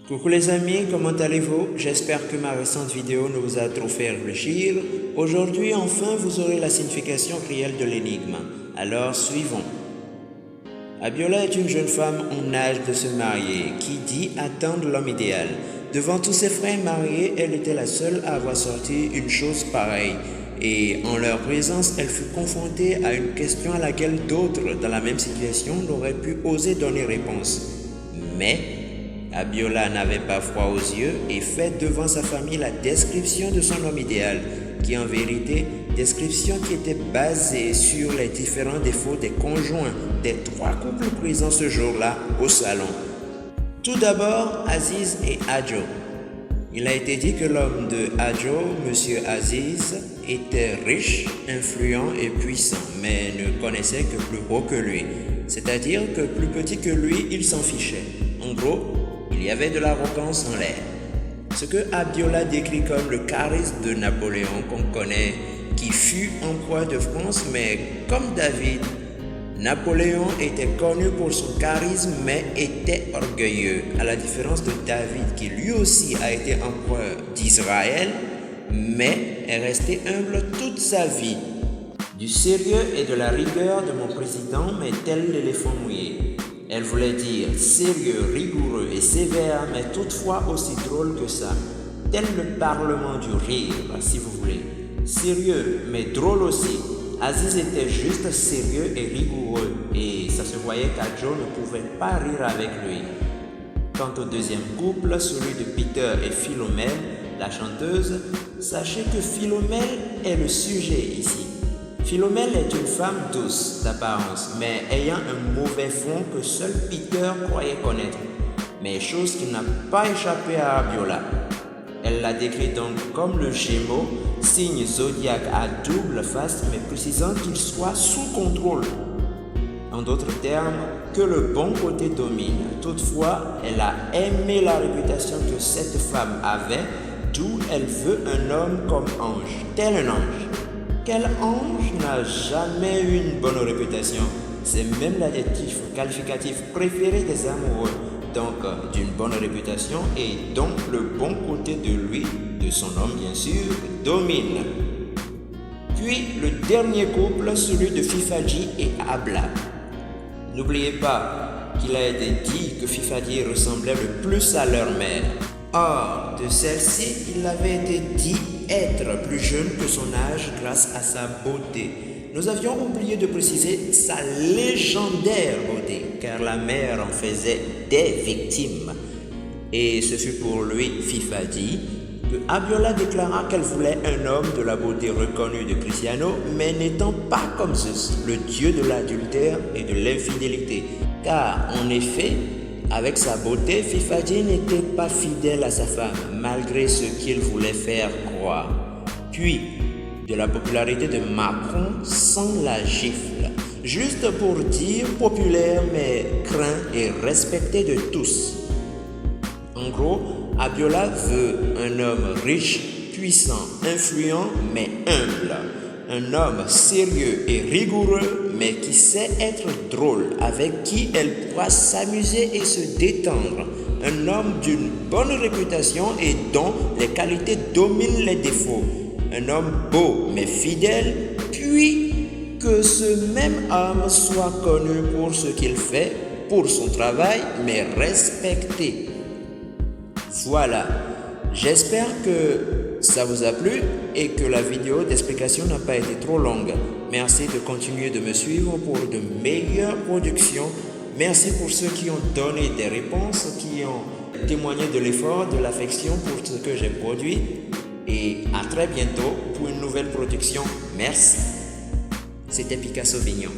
Coucou les amis, comment allez-vous? J'espère que ma récente vidéo ne vous a trop fait réfléchir. Aujourd'hui, enfin, vous aurez la signification réelle de l'énigme. Alors, suivons. Abiola est une jeune femme en âge de se marier qui dit attendre l'homme idéal. Devant tous ses frères mariés, elle était la seule à avoir sorti une chose pareille. Et en leur présence, elle fut confrontée à une question à laquelle d'autres dans la même situation n'auraient pu oser donner réponse. Mais Abiola n'avait pas froid aux yeux et fait devant sa famille la description de son homme idéal, qui en vérité, description qui était basée sur les différents défauts des conjoints des trois couples présents ce jour-là au salon. Tout d'abord, Aziz et Adjo. Il a été dit que l'homme de Adjo, Monsieur Aziz, était riche, influent et puissant, mais ne connaissait que plus haut que lui, c'est-à-dire que plus petit que lui, il s'en fichait. En gros, il y avait de l'arrogance en l'air. Ce que Abiola décrit comme le charisme de Napoléon qu'on connaît, qui fut en roi de France, mais comme David, Napoléon était connu pour son charisme mais était orgueilleux, à la différence de David qui lui aussi a été empereur d'Israël, mais est resté humble toute sa vie. Du sérieux et de la rigueur de mon président, mais tel l'éléphant mouillé. Elle voulait dire sérieux, rigoureux et sévère, mais toutefois aussi drôle que ça. Tel le parlement du rire, si vous voulez. Sérieux, mais drôle aussi. Aziz était juste sérieux et rigoureux, et ça se voyait qu'Adjo ne pouvait pas rire avec lui. Quant au deuxième couple, celui de Peter et Philomèle, la chanteuse, sachez que Philomèle est le sujet ici. Philomèle est une femme douce d'apparence, mais ayant un mauvais fond que seul Peter croyait connaître, mais chose qui n'a pas échappé à Abiola. Elle la décrit donc comme le Gémeaux, signe zodiaque à double face, mais précisant qu'il soit sous contrôle. En d'autres termes, que le bon côté domine. Toutefois, elle a aimé la réputation que cette femme avait, d'où elle veut un homme comme ange, tel un ange. Quel ange n'a jamais eu une bonne réputation? C'est même l'adjectif qualificatif préféré des amoureux. Donc d'une bonne réputation et donc le bon côté de lui, de son homme bien sûr, domine. Puis le dernier couple, celui de Fifadji et Abla. N'oubliez pas qu'il a été dit que Fifadji ressemblait le plus à leur mère. Or, de celle-ci, il avait été dit être plus jeune que son âge grâce à sa beauté. Nous avions oublié de préciser sa légendaire beauté, car la mère en faisait des victimes. Et ce fut pour lui, Fifadji, que Abiola déclara qu'elle voulait un homme de la beauté reconnue de Cristiano, mais n'étant pas comme Zeus, le dieu de l'adultère et de l'infidélité. Car, en effet, avec sa beauté, Fifadji n'était pas fidèle à sa femme, malgré ce qu'il voulait faire croire. Puis, de la popularité de Macron sans la gifle. Juste pour dire populaire mais craint et respecté de tous. En gros, Abiola veut un homme riche, puissant, influent mais humble. Un homme sérieux et rigoureux mais qui sait être drôle, avec qui elle pourra s'amuser et se détendre. Un homme d'une bonne réputation et dont les qualités dominent les défauts. Un homme beau mais fidèle, puis que ce même homme soit connu pour ce qu'il fait, pour son travail, mais respecté. Voilà, j'espère que ça vous a plu et que la vidéo d'explication n'a pas été trop longue. Merci de continuer de me suivre pour de meilleures productions. Merci pour ceux qui ont donné des réponses, qui ont témoigné de l'effort, de l'affection pour ce que j'ai produit. Et à très bientôt pour une nouvelle production. Merci. C'était Picasso Vignon.